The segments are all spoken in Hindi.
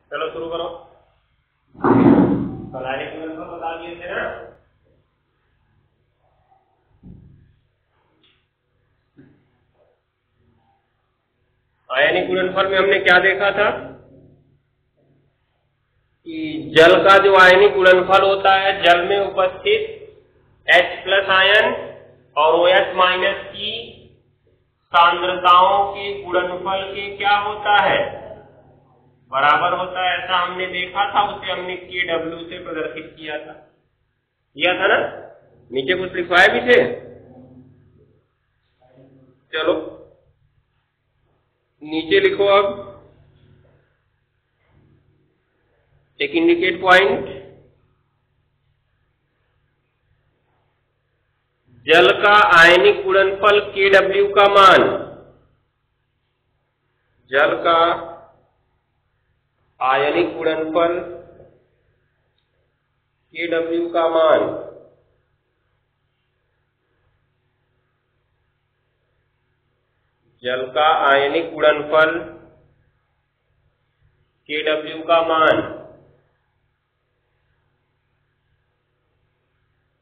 चलो शुरू करो। कल आयनिक गुणनफल बता दिए थे ना। आयनिक गुणनफल में हमने क्या देखा था कि जल का जो आयनिक गुणनफल होता है, जल में उपस्थित H+ आयन और OH- की सांद्रताओं के गुणनफल के क्या होता है, बराबर होता है। ऐसा हमने देखा था, उसे हमने Kw से प्रदर्शित किया था ना। नीचे कुछ लिखवाए भी थे। चलो नीचे लिखो अब एक इंडिकेट पॉइंट। जल का आयनिक गुणनफल Kw का मान, जल का आयनिक गुणनफल Kw का मान जल का आयनिक गुणनफल Kw का मान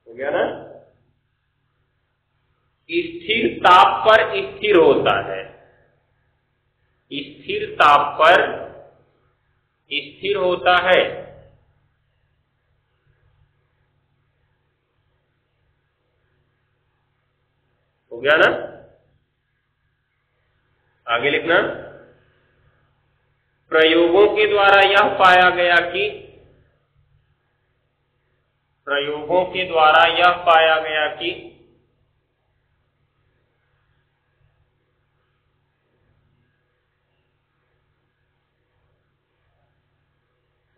हो गया ना, स्थिर ताप पर स्थिर होता है। स्थिर ताप पर स्थिर होता है। हो गया ना। आगे लिखना। प्रयोगों के द्वारा यह पाया गया कि प्रयोगों के द्वारा यह पाया गया कि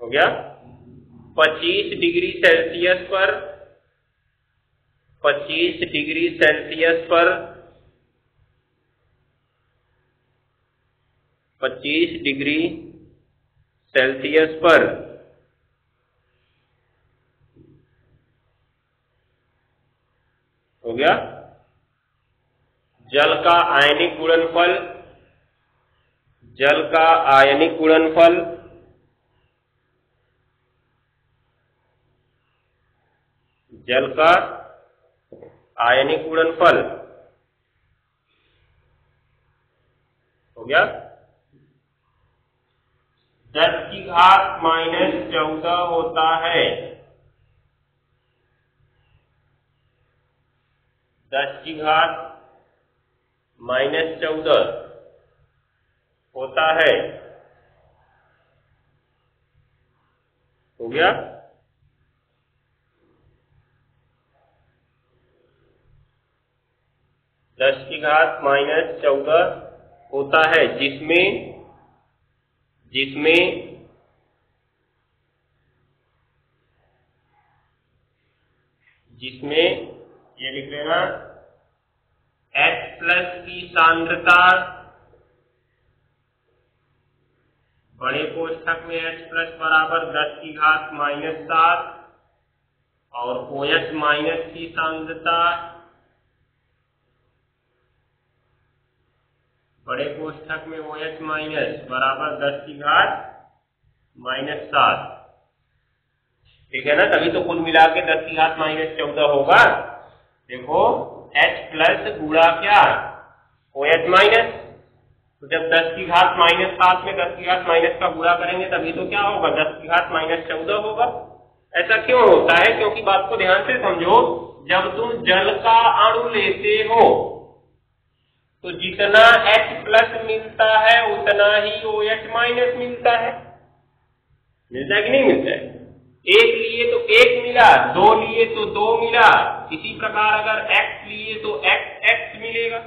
हो गया 25 डिग्री सेल्सियस पर 25 डिग्री सेल्सियस पर 25 डिग्री सेल्सियस पर हो गया जल का आयनिक गुणनफल, जल का आयनिक गुणनफल जल का आयनिक गुणनफल हो गया 10⁻⁻14 होता है। 10⁻⁻14 होता है। हो गया 10⁻⁻14 होता है, जिसमें ये लिख लेना H+ की सांद्रता, बड़े कोष्ठक में H+ बराबर 10⁻⁻7 और OH- की सांद्रता, बड़े कोष्ठक में OH- बराबर 10⁻⁻7। ठीक है ना। तभी तो कुल मिला के 10⁻⁻14 होगा। देखो H+ गुणा क्या OH-, तो जब 10⁻⁻7 में 10⁻⁻ का गुणा करेंगे तभी तो क्या होगा 10⁻⁻14 होगा। ऐसा क्यों होता है? क्योंकि बात को ध्यान से समझो। जब तुम जल का अणु लेते हो तो जितना H+ मिलता है उतना ही OH- मिलता है। मिलता है कि नहीं मिलता है? एक लिए तो एक मिला, दो लिए तो दो मिला, इसी प्रकार अगर X लिए तो X मिलेगा।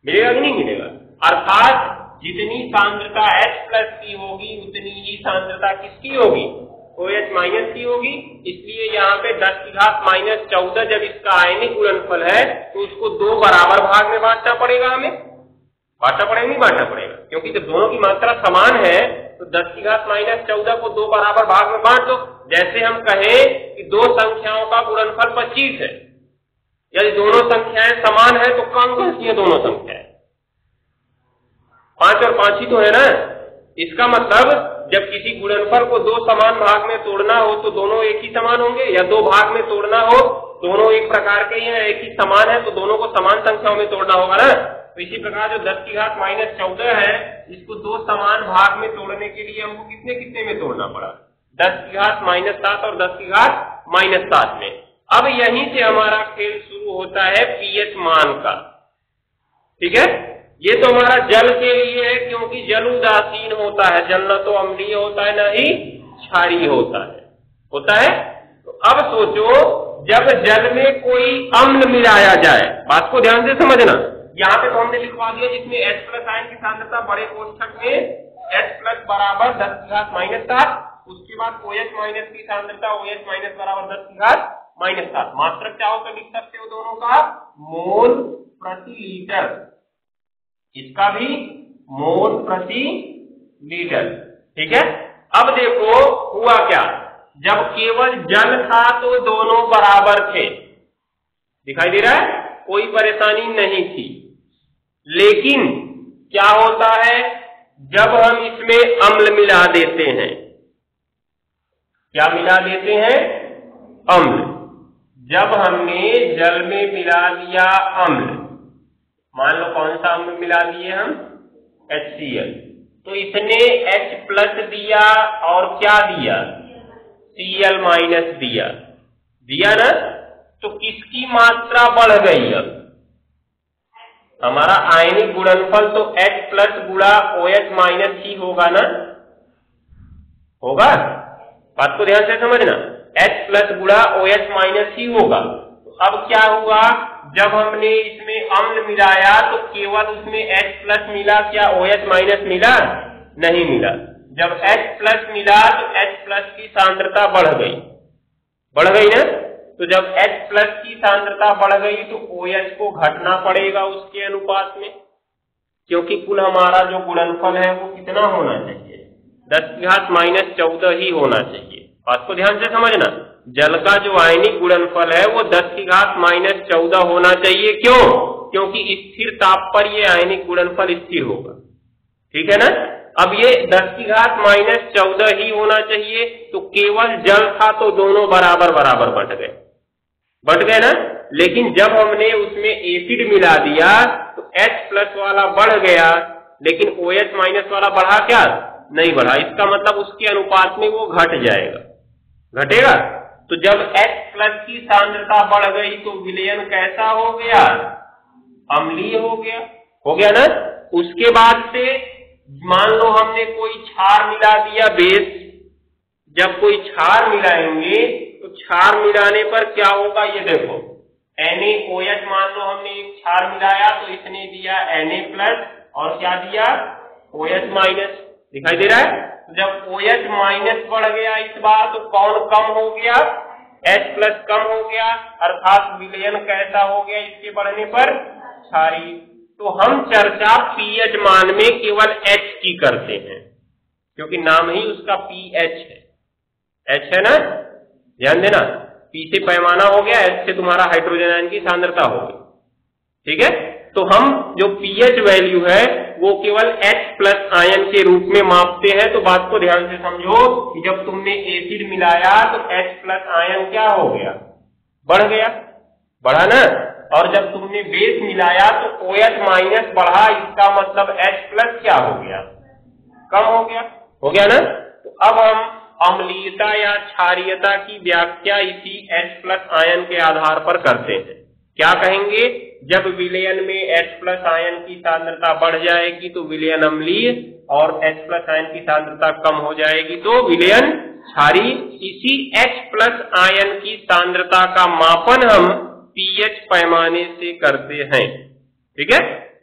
मिलेगा कि नहीं मिलेगा? अर्थात जितनी सांद्रता H+ की होगी उतनी ही सांद्रता किसकी होगी, OH- की होगी। इसलिए यहाँ पे 10⁻⁻14 जब इसका आयनिक गुणनफल है तो उसको दो बराबर भाग में बांटना पड़ेगा। हमें बांटना पड़ेगा, नहीं बांटना पड़ेगा? क्योंकि जब दोनों की मात्रा समान है तो 10⁻⁻14 को दो बराबर भाग में बांट दो। जैसे हम कहें कि दो संख्याओं का गुणनफल 25 है, यदि दोनों संख्याएं समान है तो कौन कौन सी है दोनों संख्याएं? 5 और 5 ही तो है ना। इसका मतलब जब किसी गुणनफल को दो समान भाग में तोड़ना हो तो दोनों एक ही समान होंगे, या दो भाग में तोड़ना हो दोनों एक प्रकार के हैं, एक ही समान है, तो दोनों को समान संख्याओं में तोड़ना होगा ना। तो इसी प्रकार जो 10 की घात -14 है, इसको दो समान भाग में तोड़ने के लिए हमको कितने कितने में तोड़ना पड़ा, 10 की घात -7 और 10 की घात -7 में। अब यहीं से हमारा खेल शुरू होता है पीएच मान का। ठीक है, ये तो हमारा जल के लिए है, क्योंकि जल उदासीन होता है, जल न तो अम्लीय होता है न ही क्षारीय होता है। तो अब सोचो, जब जल में कोई अम्ल मिलाया जाए, बात को ध्यान से समझना, यहाँ पे तो हमने लिखवा दिया जिसमें H+ आयन की सांद्रता बड़े कोष्ठक में H+ बराबर 10 की घात -7, उसके बाद OH- की सांद्रता OH- बराबर 10 की घात -7। मात्रक चाहो तो लिख सकते हो दोनों का मोल प्रति लीटर, इसका भी मोल प्रति लीटर। ठीक है, अब देखो हुआ क्या, जब केवल जल था तो दोनों बराबर थे, दिखाई दे रहा है, कोई परेशानी नहीं थी। लेकिन क्या होता है, जब हम इसमें अम्ल मिला देते हैं, क्या मिला देते हैं, अम्ल। जब हमने जल में मिला दिया अम्ल, मान लो कौन सा अम्ल मिला दिए हम, HCl, तो इसने H+ दिया और क्या दिया, Cl- दिया ना, तो किसकी मात्रा बढ़ गई, अब हमारा आयनिक गुणनफल तो H+ गुणा OH- ही होगा ना, होगा, बात को ध्यान से समझना, H+ गुणा OH- ही होगा। तो अब क्या हुआ, जब हमने इसमें अम्ल मिलाया तो केवल उसमें H+ मिला, क्या OH- मिला, नहीं मिला। जब H+ मिला तो H+ की सांद्रता बढ़ गई ना, तो जब H+ की सांद्रता बढ़ गई तो OH को घटना पड़ेगा उसके अनुपात में, क्योंकि कुल हमारा जो गुणनफल है वो कितना होना चाहिए, 10 की घात -14 ही होना चाहिए। बात को ध्यान से समझना, जल का जो आयनिक गुणनफल है वो 10 की घात -14 होना चाहिए। क्यों, क्योंकि स्थिर ताप पर ये आयनिक गुणनफल स्थिर होगा। ठीक है ना, अब ये 10 की घात -14 ही होना चाहिए, तो केवल जल था तो दोनों बराबर बट गए ना। लेकिन जब हमने उसमें एसिड मिला दिया तो H+ वाला बढ़ गया, लेकिन OH- वाला बढ़ा क्या, नहीं बढ़ा। इसका मतलब उसके अनुपात में वो घटेगा। तो जब H+ की सांद्रता बढ़ गई तो विलयन कैसा हो गया, अम्लीय हो गया ना। उसके बाद से मान लो हमने कोई क्षार मिला दिया, बेस, जब कोई क्षार मिलाएंगे तो क्षार मिलाने पर क्या होगा, ये देखो NaOH, मान लो हमने एक क्षार मिलाया तो इसने दिया Na+ और क्या दिया, OH-, दिखाई दे रहा है। तो जब OH- बढ़ गया इस बार, तो कौन कम हो गया, H+ कम हो गया, अर्थात विलयन कैसा हो गया इसके बढ़ने पर, क्षारीय। तो हम चर्चा पीएच मान में केवल H की करते हैं, क्योंकि नाम ही उसका pH है, H है ना, ध्यान देना, P से पैमाना हो गया, H से तुम्हारा हाइड्रोजन आयन की सांद्रता हो गई। ठीक है, तो हम जो pH वैल्यू है वो केवल H+ आयन के रूप में मापते हैं। तो बात को ध्यान से समझो कि जब तुमने एसिड मिलाया तो H+ आयन क्या हो गया, बढ़ा ना, और जब तुमने बेस मिलाया तो OH- बढ़ा, इसका मतलब H+ क्या हो गया, कम हो गया ना। तो अब हम अम्लीयता या क्षारीयता की व्याख्या इसी H+ आयन के आधार पर करते हैं। क्या कहेंगे, जब विलयन में H+ आयन की सांद्रता बढ़ जाएगी तो विलयन अम्लीय, और H+ आयन की सांद्रता कम हो जाएगी तो विलयन क्षारीय। इसी H+ आयन की सांद्रता का मापन हम pH पैमाने से करते हैं। ठीक है,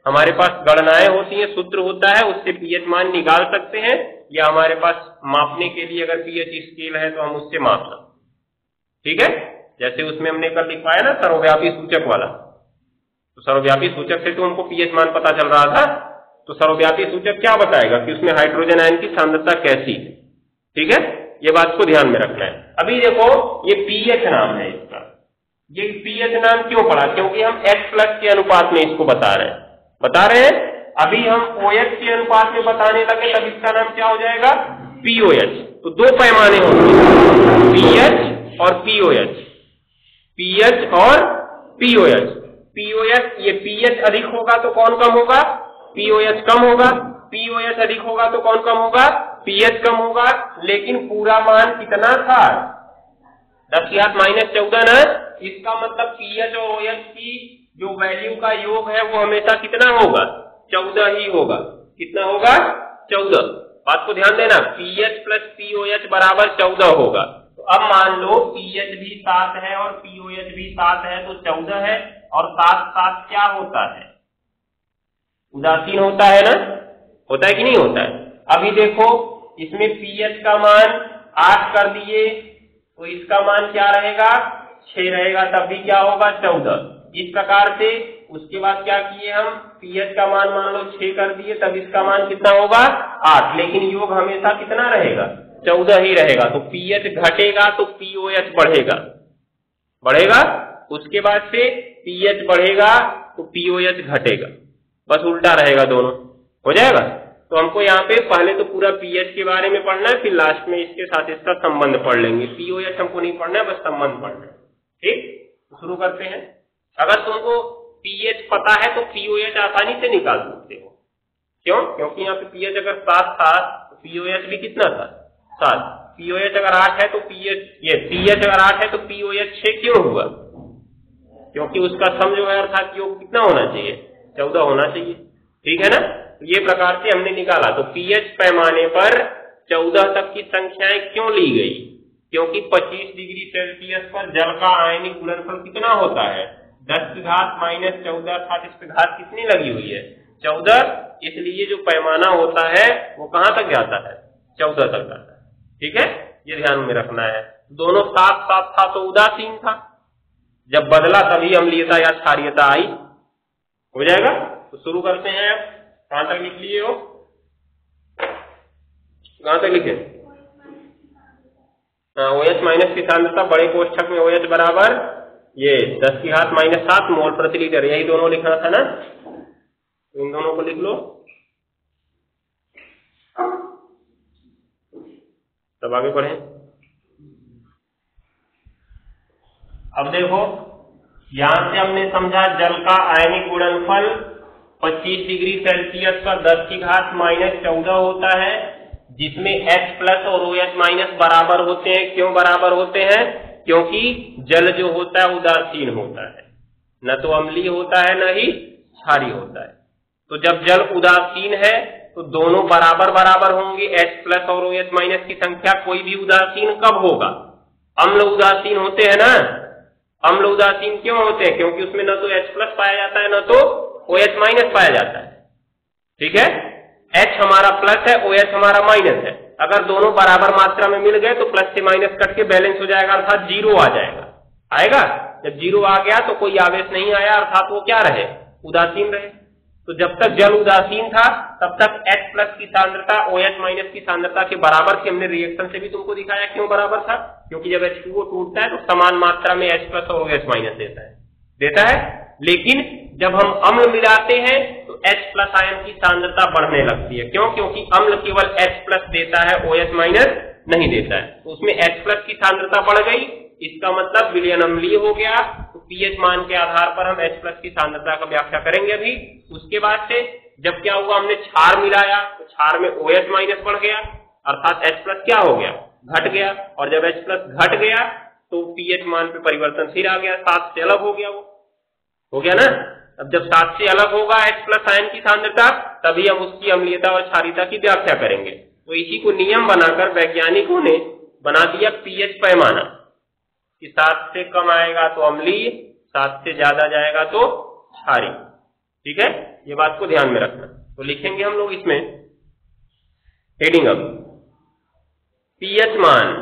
हमारे पास गणनाएं होती हैं, सूत्र होता है, उससे pH मान निकाल सकते हैं, या हमारे पास मापने के लिए अगर pH स्केल है तो हम उससे माप सकते। ठीक है, जैसे उसमें हमने कल लिखवाया ना सर्वव्यापी सूचक वाला, तो सर्वव्यापी सूचक से तो हमको pH मान पता चल रहा था। तो सर्वव्यापी सूचक क्या बताएगा कि उसमें हाइड्रोजन आयन की सांद्रता कैसी है। ठीक है, ये बात को ध्यान में रखना है। अभी देखो ये pH नाम है इसका, ये pH नाम क्यों पड़ा, क्योंकि हम H+ के अनुपात में इसको बता रहे हैं। अभी हम OH के अनुपात में बताने लगे तब इसका नाम क्या हो जाएगा, पीओएच। तो दो पैमाने होंगे, पीएच और पीओएच, पीएच और पीओएच। पीओएच, ये पीएच अधिक होगा तो कौन कम होगा? पीओएच कम होगा। पीओएच अधिक होगा तो कौन कम होगा? पीएच कम होगा। लेकिन पूरा मान कितना था? 10⁻⁻14 ना। इसका मतलब पीएच और ओएच की जो वैल्यू का योग है वो हमेशा कितना होगा? 14 ही होगा। कितना होगा? 14। बात को ध्यान देना, पीएच प्लस पीओएच बराबर 14 होगा। तो अब मान लो पीएच भी 7 है और पीओएच भी 7 है, तो 14 है। और 7 क्या होता है? उदासीन होता है ना, होता है कि नहीं होता है? अभी देखो इसमें पीएच का मान 8 कर दिए तो इसका मान क्या रहेगा? 6 रहेगा, तब भी क्या होगा? 14। इस प्रकार से उसके बाद क्या किए हम? पीएच का मान मान लो 6 कर दिए, तब इसका मान कितना होगा? 8। लेकिन योग हमेशा कितना रहेगा? 14 ही रहेगा। तो पीएच घटेगा तो पीओएच बढ़ेगा, बढ़ेगा। उसके बाद से पीएच बढ़ेगा तो पीओएच घटेगा, बस उल्टा रहेगा, दोनों हो जाएगा। तो हमको यहाँ पे पहले तो पूरा पीएच के बारे में पढ़ना है, फिर लास्ट में इसके साथ इसका संबंध पढ़ लेंगे। पीओएच हमको नहीं पढ़ना है, बस संबंध पढ़ना है। ठीक, तो शुरू करते हैं। अगर तुमको पीएच पता है तो पीओएच आसानी से निकाल सकते हो। क्यों? क्योंकि यहाँ पे पीएच अगर 7 था तो पीओएच भी कितना था? 7। पीओएच अगर 8 है तो पीएच अगर 8 है तो पीओएच 6 क्यों हुआ? क्योंकि उसका सम जो है अर्थात योग कितना होना चाहिए? 14 होना चाहिए। ठीक है ना? तो ये प्रकार से हमने निकाला। तो पीएच पैमाने पर 14 तक की संख्याएं क्यों ली गई? क्योंकि 25 डिग्री सेल्सियस पर जल का आयनिक गुणनफल कितना होता है? 10⁻⁻14, अर्थात इस पे घात कितनी लगी हुई है? 14। इसलिए जो पैमाना होता है वो कहां तक जाता है? 14 तक जाता है। ठीक है, ये ध्यान में रखना है। दोनों साथ साथ था तो उदासीन था, जब बदला तभी अम्लीयता या क्षारीयता आई। हो जाएगा। तो शुरू करते हैं। अब कहां तक लिख लिए हो? कहां तक लिखे? OH माइनस की सांद्रता बड़े कोष्ठक में OH बराबर ये 10⁻⁻7 मोल प्रति लीटर, यही दोनों लिखना था ना। तो इन दोनों को लिख लो, तब आगे बढ़े। अब देखो यहां से हमने समझा जल का आयनिक गुणनफल 25 डिग्री सेल्सियस पर 10⁻⁻14 होता है, जिसमें H प्लस और OH माइनस बराबर होते हैं। क्यों बराबर होते हैं? क्योंकि जल जो होता है उदासीन होता है, न तो अम्लीय होता है न ही क्षारीय होता है। तो जब जल उदासीन है तो दोनों बराबर बराबर होंगे, H प्लस और OH माइनस की संख्या। कोई भी उदासीन कब होगा? अम्ल उदासीन होते हैं ना। अम्ल उदासीन क्यों होते हैं? क्योंकि उसमें न तो H प्लस पाया जाता है न तो OH माइनस पाया जाता है। ठीक है, H हमारा प्लस है, OH हमारा माइनस है। अगर दोनों बराबर मात्रा में मिल गए तो प्लस से माइनस कट के बैलेंस हो जाएगा, अर्थात 0 आ जाएगा। आएगा, जब 0 आ गया तो कोई आवेश नहीं आया, अर्थात वो क्या रहे? उदासीन रहे। तो जब तक जल उदासीन था तब तक H प्लस की सांद्रता OH माइनस की सांद्रता के बराबर थी। हमने रिएक्शन से भी तुमको दिखाया क्यों बराबर था, क्योंकि जब H2O टूटता है तो समान मात्रा में H प्लस और OH माइनस देता है। लेकिन जब हम अम्ल मिलाते हैं तो H प्लस आयन की सांद्रता बढ़ने लगती है। क्यों? क्योंकि अम्ल केवल H प्लस देता है, OH माइनस नहीं देता है। तो उसमें H प्लस की सांद्रता बढ़ गई, इसका मतलब विलयन अम्लीय हो गया। तो पीएच मान के आधार पर हम H प्लस की सांद्रता का व्याख्या करेंगे अभी। उसके बाद से जब क्या हुआ, हमने क्षार मिलाया तो क्षार में OH माइनस बढ़ गया, अर्थात H प्लस क्या हो गया? घट गया। और जब H प्लस घट गया तो पीएच मान पे परिवर्तन फिर आ गया, 7 से अलग हो गया। वो हो गया ना। अब जब 7 से अलग होगा H प्लस आयन की सांद्रता, तभी हम उसकी अम्लीयता और क्षारीयता की व्याख्या करेंगे। तो इसी को नियम बनाकर वैज्ञानिकों ने बना दिया पीएच पैमाना कि 7 से कम आएगा तो अम्लीय, 7 से ज्यादा जाएगा तो क्षारीय। ठीक है, ये बात को ध्यान में रखना। तो लिखेंगे हम लोग इसमें हेडिंग अब पीएच मान,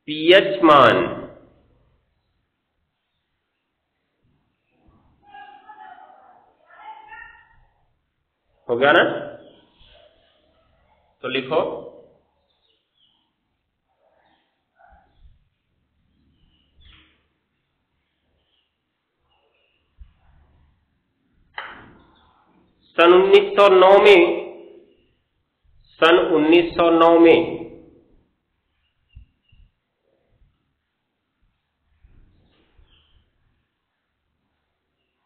पीएच मान हो गया ना। तो लिखो सन 1909 में सन 1909 में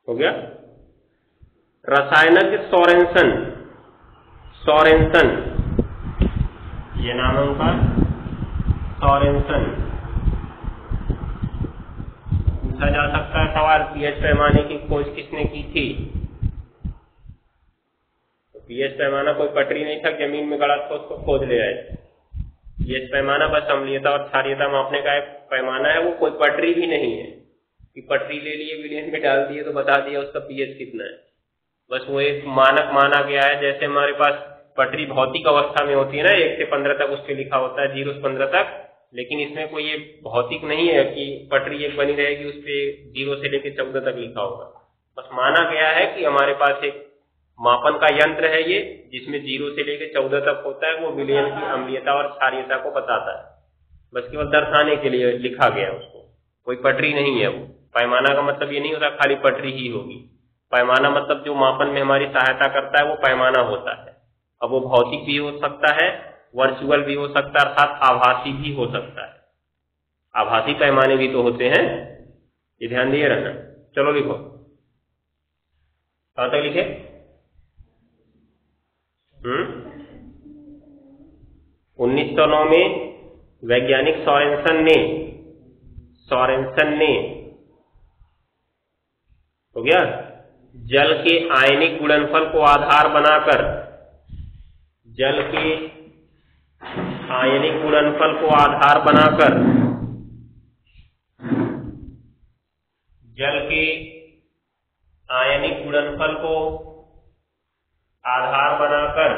हो गया। रसायनज्ञ सोरेनसन, ये नाम है उनका, सोरेनसन। पूछा जा सकता है सवाल, पीएच पैमाने की खोज किसने की थी? तो पीएच पैमाना कोई पटरी नहीं था, जमीन में गड़ा था, उसको खोज ले आए। पीएच पैमाना बस अम्लीयता और क्षारीयता मापने का एक पैमाना है, वो कोई पटरी भी नहीं है कि पटरी ले लिए, विलियन में डाल दिए तो बता दिया उसका पीएच कितना है। बस वो एक मानक माना गया है। जैसे हमारे पास पटरी भौतिक अवस्था में होती है ना, 1 से 15 तक उस पर लिखा होता है, 0 से 15 तक, लेकिन इसमें कोई ये भौतिक नहीं है कि पटरी एक बनी रहेगी उस पे 0 से लेकर 14 तक लिखा होगा। बस माना गया है कि हमारे पास एक मापन का यंत्र है ये, जिसमें 0 से लेकर 14 तक होता है, वो विलयन की अम्लीयता और क्षारीयता को बताता है। बस केवल दर्शाने के लिए लिखा गया है उसको, कोई पटरी नहीं है वो। पैमाना का मतलब ये नहीं होता खाली पटरी ही होगी। पैमाना मतलब जो मापन में हमारी सहायता करता है वो पैमाना होता है। अब वो भौतिक भी हो सकता है, वर्चुअल भी हो सकता है, अर्थात आभासी भी हो सकता है। आभासी पैमाने भी तो होते हैं, ये ध्यान दिए रहना। चलो लिखो, कहां तक लिखे? 1909 में वैज्ञानिक सोरेनसन ने हो गया, जल के आयनिक गुणनफल को आधार बनाकर, जल के आयनिक गुणनफल को आधार बनाकर, जल के आयनिक गुणनफल को आधार बनाकर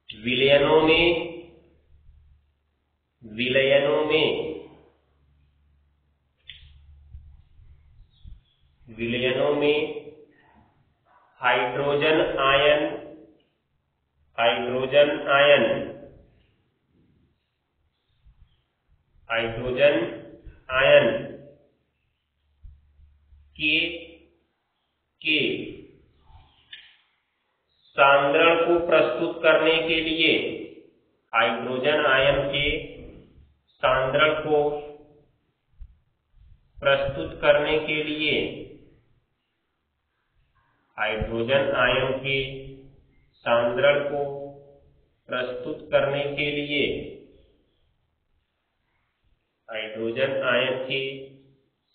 विलयनों में हाइड्रोजन आयन के सांद्रण को प्रस्तुत करने के लिए, हाइड्रोजन आयन के सांद्रण को प्रस्तुत करने के लिए, हाइड्रोजन आयन के सांद्रण को प्रस्तुत करने के लिए, हाइड्रोजन आयन के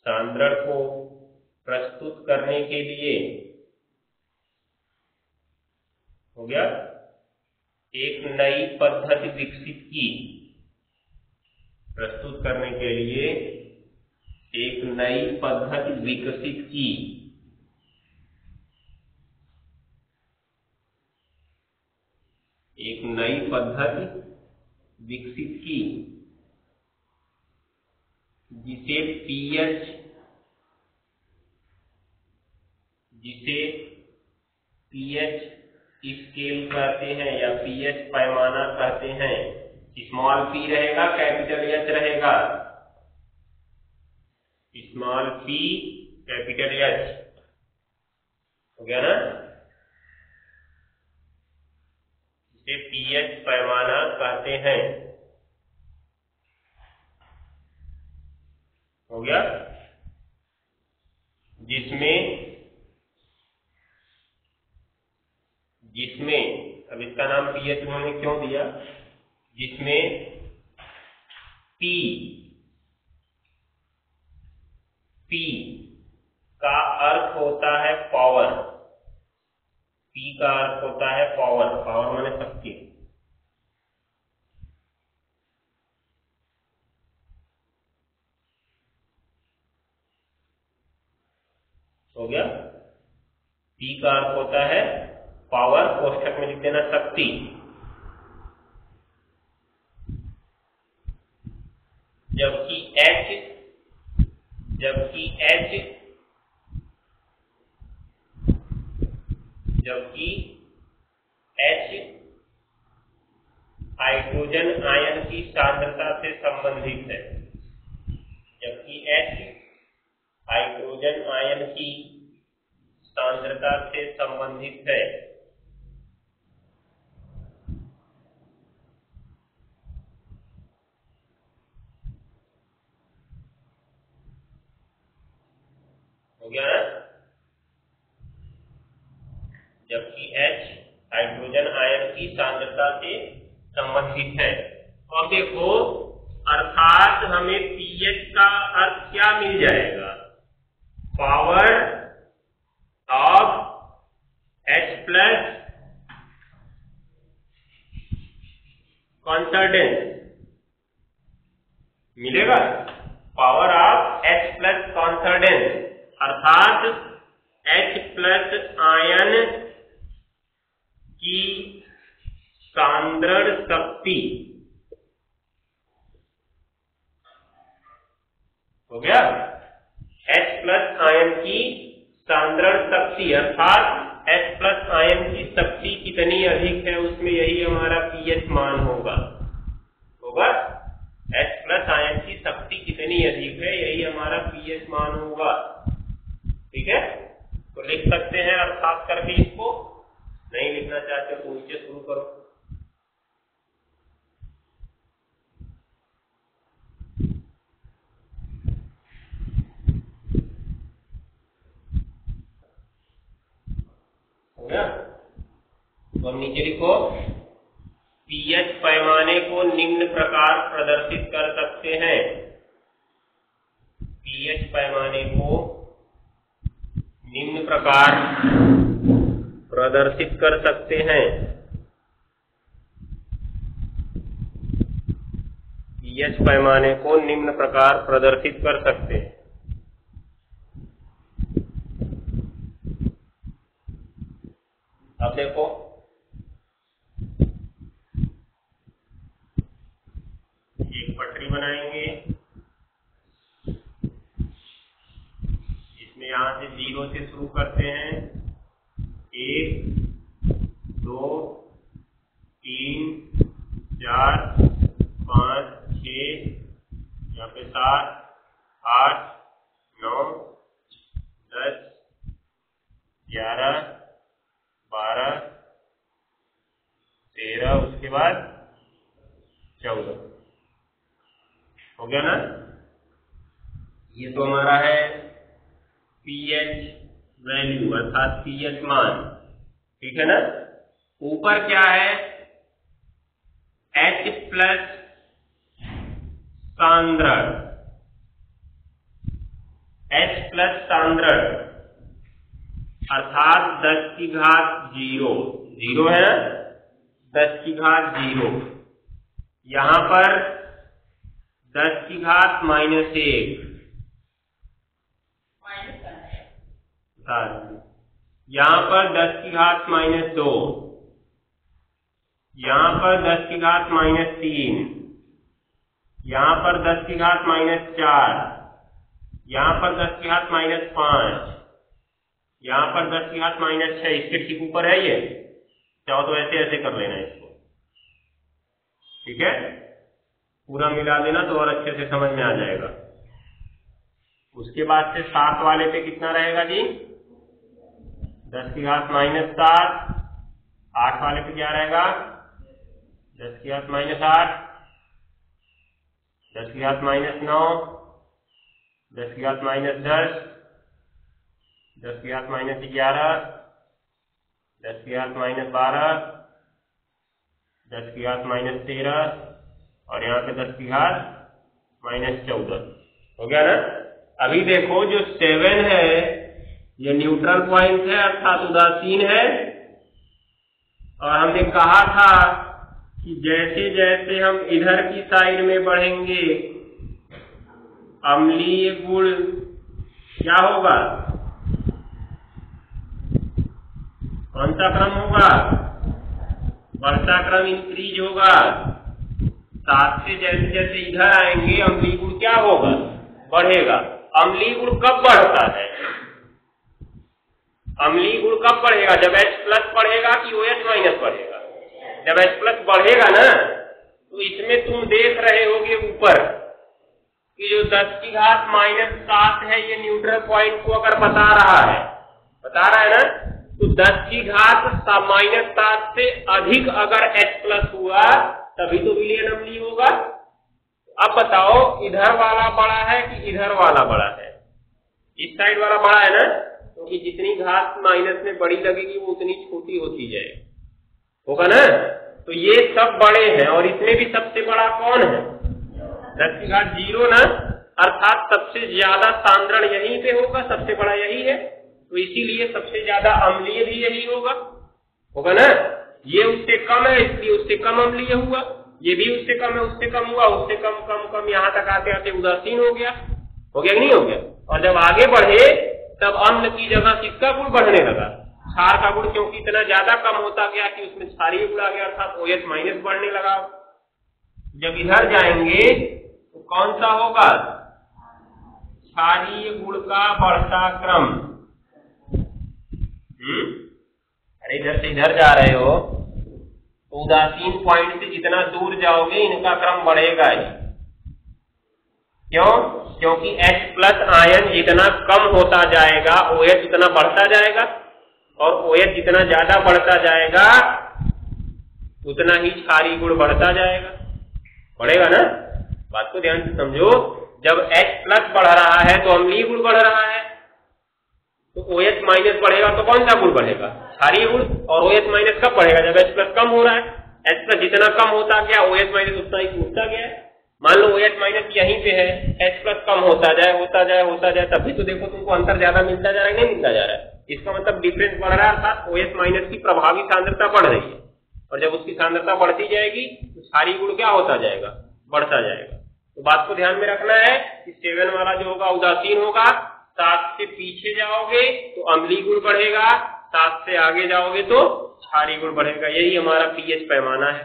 सांद्रण को प्रस्तुत करने के लिए हो गया, एक नई पद्धति विकसित की। प्रस्तुत करने के लिए एक नई पद्धति विकसित की। एक नई पद्धति विकसित की जिसे पीएच स्केल कहते हैं या पीएच पैमाना कहते हैं। स्मॉल पी रहेगा, कैपिटल एच रहेगा। स्मॉल पी कैपिटल एच हो गया ना, इसे पीएच पैमाना कहते हैं। हो गया, जिसमें अब इसका नाम पीएच उन्होंने क्यों दिया, जिसमें पी का अर्थ होता है पावर। पी का अर्थ होता है पावर, पावर माने शक्ति। हो गया, पी का अर्थ होता है पावर, कोष्ठक में लिख देना शक्ति। जबकि H हाइड्रोजन आयन की सांद्रता से संबंधित है। जबकि H हाइड्रोजन आयन की सांद्रता से संबंधित है। हो गया ना? जबकि H हाइड्रोजन आयन की सांद्रता से संबंधित है। तो अब देखो, अर्थात हमें pH का अर्थ क्या मिल जाएगा? Power of H plus concentration मिलेगा। Power of H plus concentration अर्थात H प्लस आयन की सांद्रण शक्ति। हो गया? H प्लस आयन की सांद्रण शक्ति अर्थात H प्लस आयन की शक्ति कितनी अधिक है, उसमें यही हमारा pH मान होगा। H प्लस आयन की शक्ति कितनी अधिक है, यही हमारा pH मान होगा। ठीक है, तो लिख सकते हैं अर्थात करके। इसको नहीं लिखना चाहते तो नीचे शुरू करो। हो गया? तो अब नीचे लिखो, pH पैमाने को निम्न प्रकार प्रदर्शित कर सकते हैं। pH पैमाने को निम्न प्रकार प्रदर्शित कर सकते हैं। pH पैमाने को निम्न प्रकार प्रदर्शित कर सकते हैं। अब देखो, एक पटरी बनाएंगे, इसमें यहां से 0 से शुरू करते हैं। 1 2 3 4 5 6, यहाँ पे 7 8 9 10 11 12 13, उसके बाद 14। हो गया ना? ये तो हमारा है pH वैल्यू अर्थात pH मान। ठीक है ना? ऊपर क्या है? H प्लस सांद्रण। H प्लस सांद्रण अर्थात 10 की घात 0 है ना? 10 की घात 0। यहां पर 10 की घात -1, यहां पर 10 की घात -2, यहां पर 10 की घात -3, यहां पर 10 की घात -4, यहां पर 10 की घात -5, यहां पर 10 की घात -6। इसके ठीक ऊपर है ये। चाहो तो ऐसे ऐसे कर लेना इसको। ठीक है, पूरा मिला देना तो और अच्छे से समझ में आ जाएगा। उसके बाद से 7 वाले पे कितना रहेगा जी? 10 की घात -7। 8 वाले पे क्या रहेगा? 10 की घात -8, 10 की घात -9, 10 की घात -10, 10 की घात -11, 10 की घात -12, 10 की घात -13 और यहाँ पे 10 की घात -14। हो गया ना? अभी देखो, जो 7 है ये न्यूट्रल पॉइंट है अर्थात उदासीन है। और हमने कहा था कि जैसे जैसे हम इधर की साइड में बढ़ेंगे अम्लीय गुण क्या होगा? कौन सा क्रम होगा? बढ़ता क्रम इंक्रीज होगा। 7 से जैसे जैसे इधर आएंगे अम्लीय गुण क्या होगा? बढ़ेगा। अम्लीय गुण कब बढ़ता है? अम्लीय गुण कब बढ़ेगा? जब H प्लस बढ़ेगा कि OH माइनस बढ़ेगा? जब H प्लस बढ़ेगा ना, तो इसमें तुम देख रहे होगे ऊपर कि जो 10 की घात -7 है ये न्यूट्रल पॉइंट को अगर बता रहा है ना, तो 10 की घात -7 से अधिक अगर H+ हुआ तभी तो विलयन अम्लीय होगा। अब बताओ इधर वाला बड़ा है कि इधर वाला बड़ा है? इस साइड वाला बड़ा है ना, क्योंकि तो जितनी घात माइनस में बड़ी लगेगी वो उतनी छोटी होती जाएगी, होगा ना। तो ये सब बड़े हैं और इसमें भी सबसे बड़ा कौन है? 10 की घात 0 ना, अर्थात सबसे ज्यादा सांद्रण यहीं पे होगा, सबसे बड़ा यही है, तो इसीलिए सबसे ज्यादा अम्लीय भी यही होगा ना। ये उससे कम है इसलिए उससे कम अम्लीय हुआ, ये भी उससे कम है उससे कम हुआ, उससे कम कम कम यहाँ तक आते आते उदासीन हो गया कि नहीं हो गया। और जब आगे बढ़े तब अम्ल की जगह किसका गुण बढ़ने लगा? क्षार का गुण, क्योंकि इतना ज्यादा कम होता गया कि उसमें क्षारीय गुण आ गया, अर्थात OH- बढ़ने लगा। जब इधर जाएंगे तो कौन सा होगा? क्षारीय गुण का बढ़ता क्रम। अरे इधर से इधर जा रहे हो तो उदासीन पॉइंट से जितना दूर जाओगे इनका क्रम बढ़ेगा ही। क्यों? क्योंकि H+ आयन जितना कम होता जाएगा OH उतना बढ़ता जाएगा, और OH जितना ज्यादा बढ़ता जाएगा उतना ही क्षारीय गुण बढ़ता जाएगा, बढ़ेगा ना। बात को ध्यान से समझो, जब H+ बढ़ रहा है तो अम्लीय गुण बढ़ रहा है, तो OH- बढ़ेगा तो कौन सा गुण बढ़ेगा? क्षारीय गुण। और OH- कब बढ़ेगा? जब H+ कम हो रहा है। H+ जितना कम होता गया OH- उतना ही टूटता गया है। मान लो OH- यहीं पे है, H+ कम होता जाए, तब भी तो देखो तुमको अंतर ज्यादा मिलता जा रहा है, नहीं मिलता जा रहा है। इसका मतलब डिफरेंस बढ़ रहा है, अर्थात OH- की प्रभावी सांद्रता बढ़ रही है, और जब उसकी सांद्रता बढ़ती जाएगी तो क्षारीय गुण क्या होता जाएगा? बढ़ता जाएगा। तो बात को ध्यान में रखना है कि 7 वाला जो होगा उदासीन होगा, 7 से पीछे जाओगे तो अम्लीय गुण बढ़ेगा, 7 से आगे जाओगे तो क्षारीय गुण बढ़ेगा। यही हमारा पीएच पैमाना है,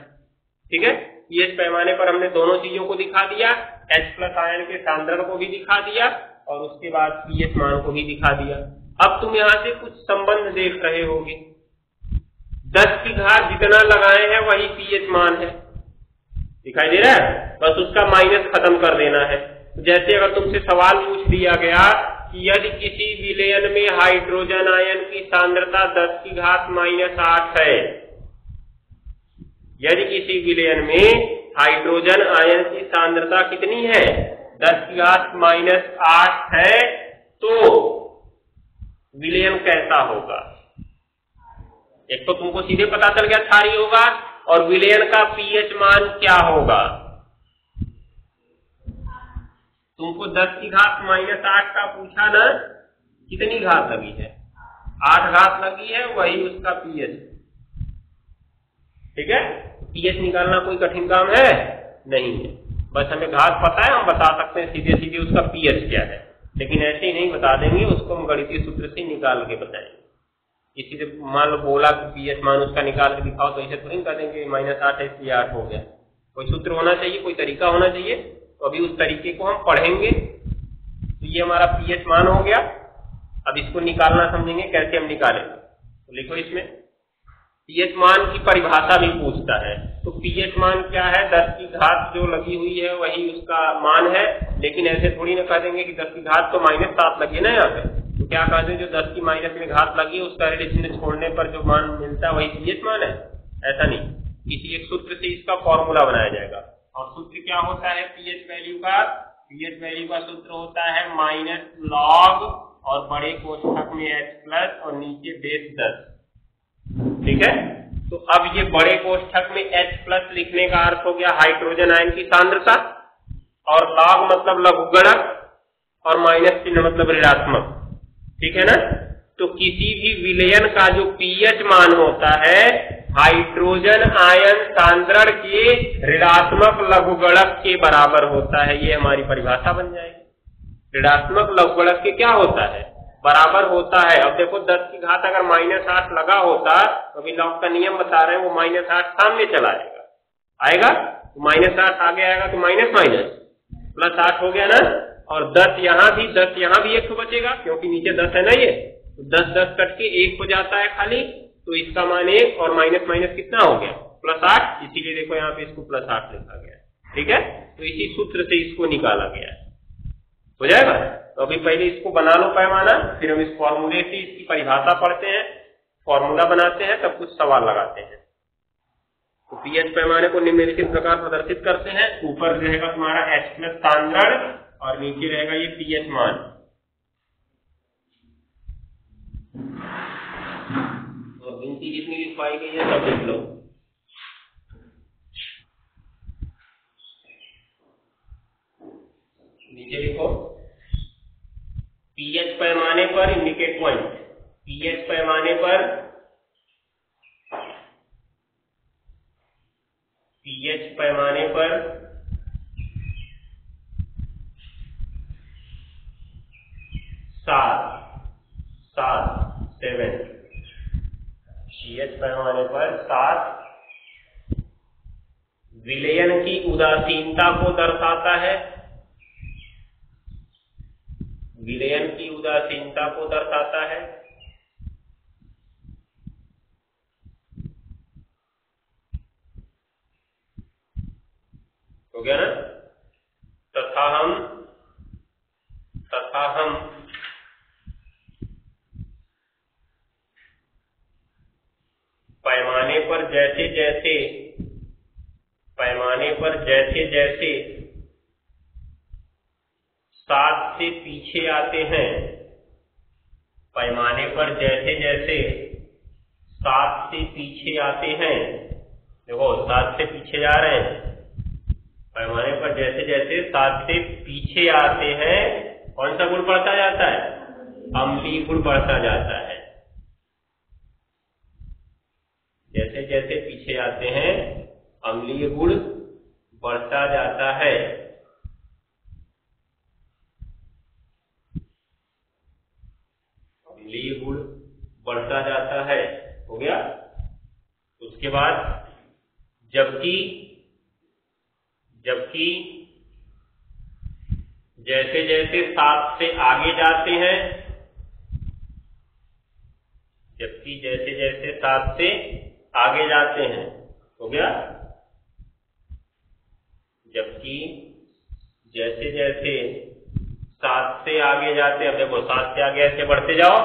ठीक है। पीएच पैमाने पर हमने दोनों चीजों को दिखा दिया, H+ आयन के सांद्रण को भी दिखा दिया और उसके बाद पीएच मान को भी दिखा दिया। अब तुम यहाँ से कुछ संबंध देख रहे होगे, 10 की घात जितना लगाए हैं वही पीएच मान है, दिखाई दे रहा है, बस उसका माइनस खत्म कर देना है। जैसे अगर तुमसे सवाल पूछ दिया गया कि यदि किसी विलयन में हाइड्रोजन आयन की सांद्रता 10 की घात -8 है, यदि किसी विलयन में हाइड्रोजन आयन की सांद्रता कितनी है? 10 की घात -8 है, तो विलयन कैसा होगा? एक तो तुमको सीधे पता चल गया क्षारीय होगा, और विलयन का पीएच मान क्या होगा? तुमको 10 की घात -8 का पूछा ना, कितनी घात लगी है? 8 घात लगी है, वही उसका पीएच, ठीक है। पीएच निकालना कोई कठिन काम है नहीं है, बस हमें घात पता है, हम बता सकते हैं सीधे सीधे उसका पीएच क्या है, लेकिन ऐसे ही नहीं बता देंगे, उसको हम गणितीय सूत्र से निकाल के बताएंगे। किसी से मान लो बोला कि पीएच मान उसका निकाल के दिखाओ, तो ऐसे थोड़ी कर देंगे -8 है इसलिए 8 हो गया। कोई सूत्र होना चाहिए, कोई तरीका होना चाहिए, तो अभी उस तरीके को हम पढ़ेंगे। तो ये हमारा पीएच मान हो गया। अब इसको निकालना समझेंगे कैसे हम निकालेंगे। तो लिखो इसमें पीएच मान की परिभाषा भी पूछता है, तो पीएच मान क्या है? 10 की घात जो लगी हुई है वही उसका मान है, लेकिन ऐसे थोड़ी ना कह देंगे कि 10 की घात तो -7 लगी है ना यहाँ पे, तो क्या कहते हैं जो 10 की माइनस में घात लगी है उसका रिलेशन छोड़ने पर जो मान मिलता है वही पीएच मान है, ऐसा नहीं। किसी एक सूत्र से इसका फॉर्मूला बनाया जाएगा, और सूत्र क्या होता है पीएच वैल्यू का? पीएच वैल्यू का सूत्र होता है -log और बड़े कोष्ठक में H+ और नीचे बेस 10, ठीक है। तो अब ये बड़े कोष्ठक में H+ लिखने का अर्थ हो गया हाइड्रोजन आयन की सांद्रता, और log मतलब लघुगणक, और माइनस चिन्ह मतलब ऋणात्मक, ठीक है ना। तो किसी भी विलयन का जो पीएच मान होता है हाइड्रोजन आयन सांद्रण के ऋणात्मक लघुगणक के बराबर होता है। ये हमारी परिभाषा बन जाएगी। ऋणात्मक लघुगणक के क्या होता है? बराबर होता है। अब देखो 10 की घात अगर -8 लगा होता तो अभी लॉग का नियम बता रहे हैं वो -8 सामने चला आएगा, तो -8 आगे आएगा तो माइनस +8 हो गया ना, और 10 यहाँ भी 1 तो बचेगा क्योंकि नीचे 10 है ना, ये तो 10 कट के 1 हो जाता है खाली, तो इसका मान 1 और माइनस माइनस कितना हो गया? +8, इसीलिए देखो यहाँ पे इसको +8 लिखा गया, ठीक है। तो इसी सूत्र से इसको निकाला गया है। हो जाएगा। तो अभी पहले इसको बना लो पैमाना, फिर हम इस फॉर्मूले से इसकी परिभाषा पढ़ते हैं, फॉर्मूला बनाते हैं, तब कुछ सवाल लगाते हैं। तो पीएच पैमाने को निम्नलिखित प्रकार प्रदर्शित करते हैं। ऊपर रहेगा तुम्हारा H प्लस सांद्रण और नीचे रहेगा ये पीएच मान। और गिनती जितनी लिख पाई गई है सब लिख लो। नीचे लिखो पीएच पैमाने पर इंडिकेट पॉइंट, पीएच पैमाने पर, पीएच पैमाने पर 7 पीएच पैमाने पर 7 विलयन की उदासीनता को दर्शाता है, विलयन की उदासीनता को दर्शाता है। हो गया ना। तथा हम पैमाने पर जैसे जैसे 7 से पीछे आते हैं, पैमाने पर जैसे जैसे 7 से पीछे आते हैं, देखो 7 से पीछे जा रहे हैं, पैमाने पर जैसे जैसे 7 से पीछे आते हैं, कौन सा गुण बढ़ता जाता है? अम्लीय गुण बढ़ता जाता है। जैसे जैसे पीछे आते हैं अम्लीय गुण बढ़ता जाता है। अम्लीय गुण बढ़ता जाता है। हो गया। उसके बाद जबकि जैसे जैसे 7 से आगे जाते हैं, जबकि जैसे जैसे 7 से आगे जाते हैं, हो गया। जबकि जैसे जैसे 7 से आगे जाते हैं, अब देखो 7 से आगे ऐसे बढ़ते जाओ,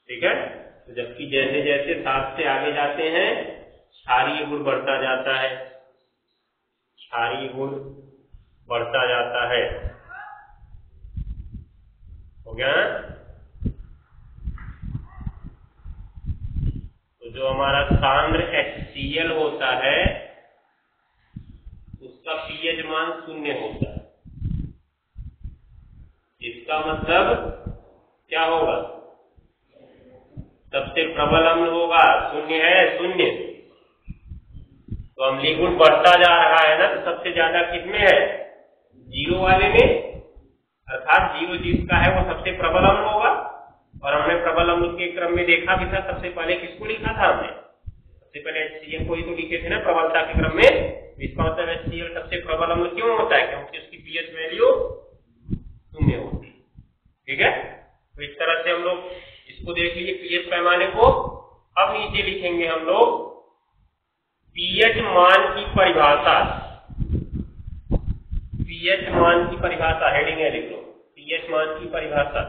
ठीक है। तो जबकि जैसे जैसे 7 से आगे जाते हैं क्षारीय गुण बढ़ता जाता है, क्षारीय गुण बढ़ता जाता है। हो गया। तो जो हमारा सांद्र HCl होता है उसका पीएच मान 0 होता है। इसका मतलब क्या होगा? सबसे प्रबल अम्ल होगा, 0 है 0, तो अम्लीय गुण बढ़ता जा रहा है ना, तो सबसे ज्यादा किसमें है? 0 वाले में, अर्थात 0 जिसका है वो सबसे प्रबल अम्ल होगा। और हमने प्रबल अम्ल के क्रम में देखा भी था, सबसे पहले किसको लिखा था हमने? सबसे पहले HCl को ही तो लिखे थे ना प्रबलता के क्रम में। इसका मतलब HCl सबसे प्रबल अम्ल क्यों होता है? क्योंकि उसकी पीएच वैल्यू 0 होती है। ठीक है। तो इस तरह से हम लोग इसको देख लीजिए पीएच पैमाने को। अब नीचे लिखेंगे हम लोग पीएच मान की परिभाषा। पीएच मान की परिभाषा हेडिंग है, लिख लो पीएच मान की परिभाषा।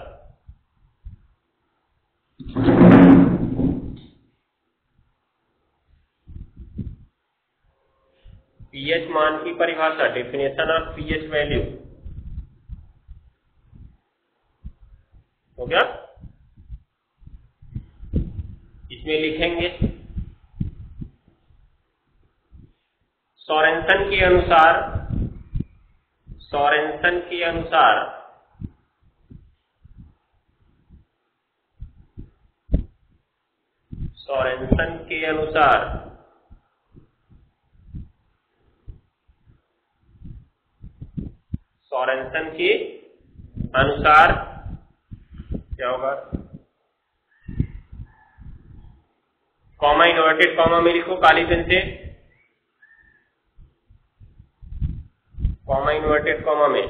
पीएच मान की परिभाषा, डेफिनेशन ऑफ पीएच वैल्यू। हो गया। इसमें लिखेंगे सोरेनसन के अनुसार, सोरेनसन के अनुसार सोरेनसन के अनुसार सोरेनसन के अनुसार क्या होगा? कॉमा इन्वर्टेड कॉमा में लिखो काली पेन से, कॉमा इन्वर्टेड कॉमा में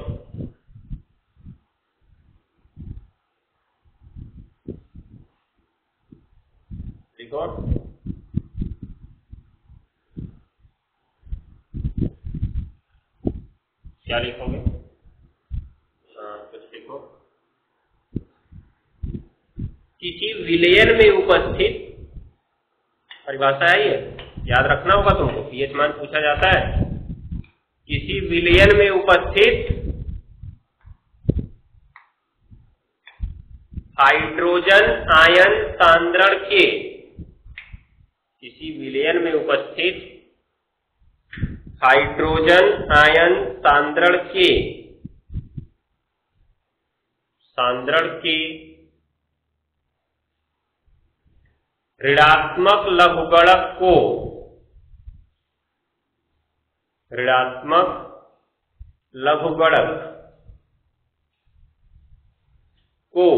लिखो क्या लिखोगे? कुछ किसी विलयन में उपस्थित, परिभाषा है ये, याद रखना होगा तुमको, पीएच मान पूछा जाता है। किसी विलयन में उपस्थित हाइड्रोजन आयन सांद्रण के, किसी विलयन में उपस्थित हाइड्रोजन आयन सांद्रण के ऋणात्मक लघुगणक को, ऋणात्मक लघुगणक को,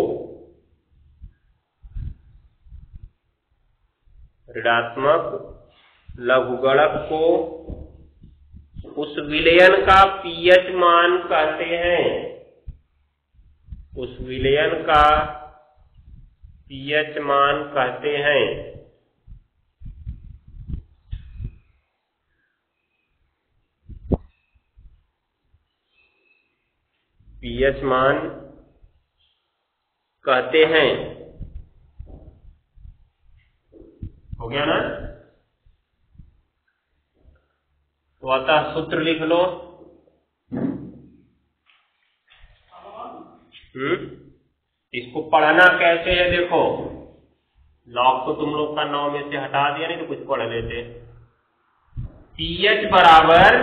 ऋणात्मक लघुगणक को उस विलयन का पीएच मान कहते हैं, उस विलयन का पीएच मान कहते हैं। पीएच मान कहते हैं। हो गया ना? तो अतः सूत्र लिख लो। इसको पढ़ना कैसे है देखो, लॉग को तुम लोग का 9 में से हटा दिया, नहीं तो कुछ पढ़ लेते। pH बराबर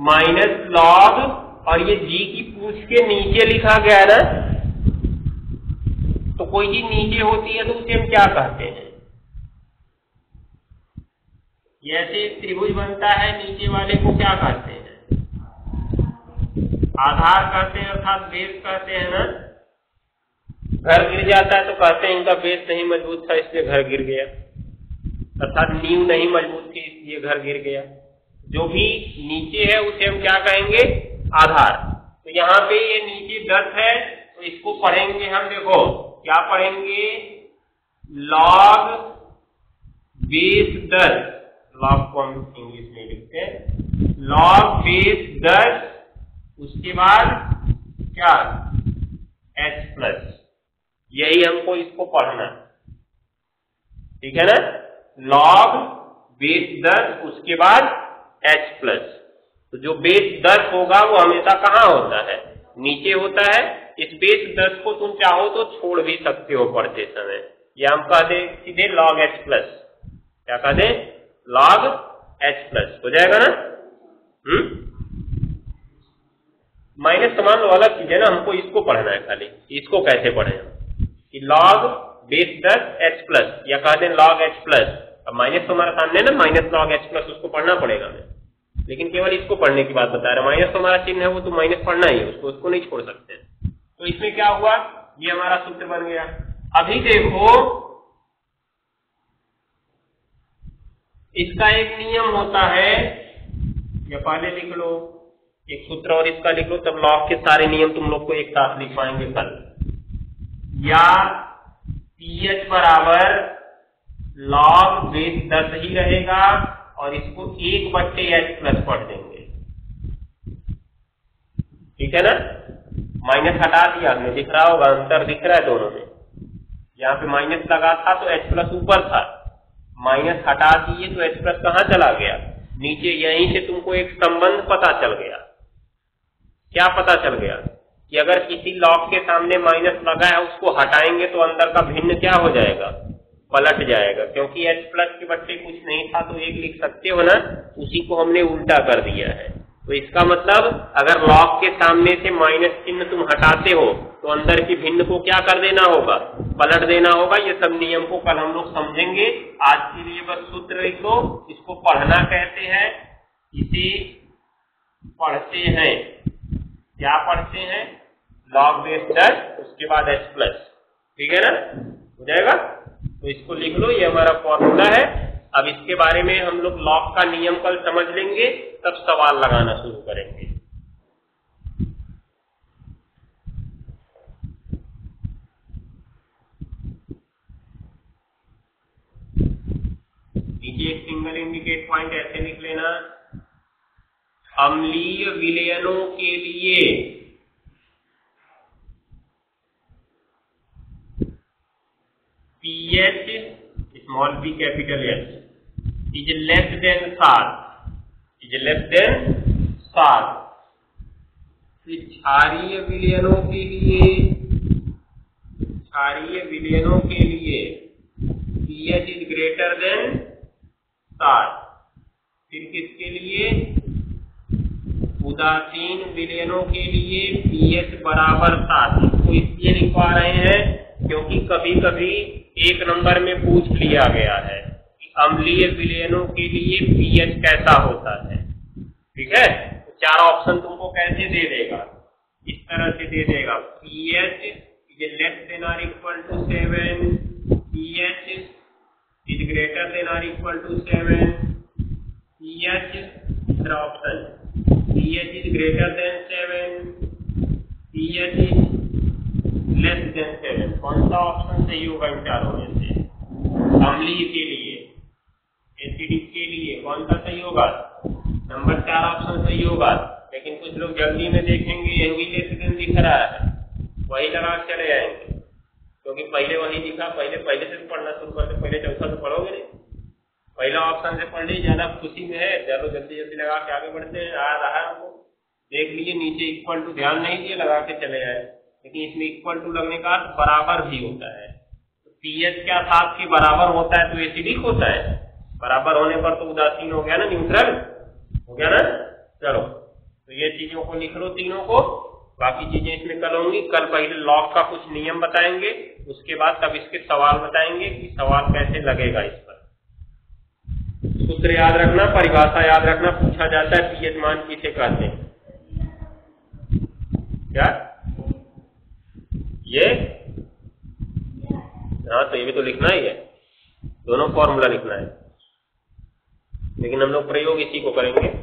माइनस लॉग, और ये जी की पूछ के नीचे लिखा गया है ना, तो कोई चीज नीचे होती है तो उसे हम क्या कहते हैं? ऐसे एक त्रिभुज बनता है, नीचे वाले को क्या कहते हैं? आधार कहते हैं, अर्थात बेस कहते हैं ना। घर गिर जाता है तो कहते हैं इनका बेस नहीं मजबूत था इसलिए घर गिर गया, अर्थात नींव नहीं मजबूत थी इसलिए घर गिर गया। जो भी नीचे है उसे हम क्या कहेंगे? आधार। तो यहाँ पे ये नीचे 10 है तो इसको पढ़ेंगे हम, देखो क्या पढ़ेंगे? लॉग बेस 10, लॉग को हम इंग्लिश में लिखते हैं लॉग बेस 10, उसके बाद क्या? h plus. यही हमको इसको पढ़ना, ठीक है ना? लॉग बेस 10 उसके बाद h प्लस। तो जो बेस 10 होगा वो हमेशा कहाँ होता है? नीचे होता है। इस बेस 10 को तुम चाहो तो छोड़ भी सकते हो पढ़ते समय, या हम कह दे सीधे लॉग h प्लस। क्या कह दे? लॉग h प्लस हो जाएगा ना। माइनस समान वाला चीज है ना, हमको इसको पढ़ना है खाली। इसको कैसे पढ़े कि लॉग बेस 10 h प्लस, या कह दें लॉग h प्लस। अब माइनस तो हमारे सामने ना, माइनस लॉग h प्लस, उसको पढ़ना पड़ेगा हमें, लेकिन केवल इसको पढ़ने की बात बता रहा। माइनस तो हमारा चिन्ह है, वो तो माइनस पढ़ना ही है, उसको नहीं छोड़ सकते। तो इसमें क्या हुआ? ये हमारा सूत्र बन गया। अभी देखो इसका एक नियम होता है, या पहले लिख लो एक सूत्र और इसका लिख लो, तब लॉग के सारे नियम तुम लोग को एक साथ लिख पाएंगे कल। या pH बराबर लॉग बेस 10 ही रहेगा और इसको 1/h प्लस पढ़ देंगे, ठीक है ना? माइनस हटा दिया हमने, दिख रहा होगा अंतर दिख रहा है दोनों में। यहाँ पे माइनस लगा था तो h प्लस ऊपर था, माइनस हटा दिए तो h प्लस कहाँ चला गया? नीचे। यहीं से तुमको एक संबंध पता चल गया। क्या पता चल गया? कि अगर किसी लॉग के सामने माइनस लगा है उसको हटाएंगे तो अंदर का भिन्न क्या हो जाएगा? पलट जाएगा, क्योंकि h प्लस के बट्टे कुछ नहीं था तो 1 लिख सकते हो ना, उसी को हमने उल्टा कर दिया है। तो इसका मतलब अगर लॉग के सामने से माइनस चिन्ह तुम हटाते हो तो अंदर की भिन्न को क्या कर देना होगा? पलट देना होगा। ये सब नियम को कल हम लोग समझेंगे। आज के लिए बस सूत्र लिख लो। इसको पढ़ना कहते हैं, इसे पढ़ते हैं, क्या पढ़ते हैं? लॉग बेस 10 उसके बाद h प्लस, ठीक है ना? हो जाएगा। तो इसको लिख लो, ये हमारा फॉर्मूला है। अब इसके बारे में हम लोग लॉग का नियम कल समझ लेंगे, तब सवाल लगाना शुरू करेंगे। नीचे एक सिंगल इंडिकेट पॉइंट ऐसे लिख लेना, अम्लीय विलयनों के लिए pH small p capital H is less than 7 फिर क्षारीय विलयनों के लिए pH is greater than 7। फिर किसके लिए? उदासीन विलयनों के लिए pH बराबर 7। इसको इसलिए लिखवा रहे हैं क्योंकि कभी कभी एक नंबर में पूछ लिया गया है कि अम्लीय विलयनों के लिए pH कैसा होता है। ठीक है, तो 4 ऑप्शन तुमको कैसे दे देगा? इस तरह से दे देगा pH is less than or equal to 7, pH is greater than or equal to 7, pH दूसरा option pH is greater than 7, pH is less than 7। कौन सा ऑप्शन सही होगा इन चारों में से? अम्लीय के लिए, एसिडिक के लिए कौन सा सही होगा? नंबर 4 ऑप्शन सही होगा। लेकिन कुछ लोग जल्दी में देखेंगे यही लेस देन दिख रहा है, वही लगा चले जाएंगे, क्योंकि पहले वही दिखा। पहले से पढ़ना शुरू करते, पहले चौथा तो पढ़ोगे नहीं, पहला ऑप्शन से पढ़ ली, ज्यादा खुशी में है, चलो जल्दी लगा के आगे बढ़ते हैं। आ रहा है हमको, देख लीजिए नीचे इक्वल टू ध्यान नहीं दिए, लगा के चले जाए। लेकिन इसमें इक्वल टू लगने का बराबर भी होता है। तो pH क्या 7 के बराबर होता है तो एसिडिक होता है। बराबर होने पर तो उदासीन हो गया ना, न्यूट्रल हो गया ना। चलो तो ये चीजों को लिख लो तीनों को, बाकी चीजें इसमें कल होंगी। कल पहले लॉग का कुछ नियम बताएंगे, उसके बाद तब इसके सवाल बताएंगे कि सवाल कैसे लगेगा। इस पर सूत्र याद रखना, परिभाषा याद रखना। पूछा जाता है pH मान किसे कहते हैं? क्या ये? हाँ, तो ये भी तो लिखना ही है, दोनों फॉर्मूला लिखना है। लेकिन हम लोग प्रयोग इसी को करेंगे।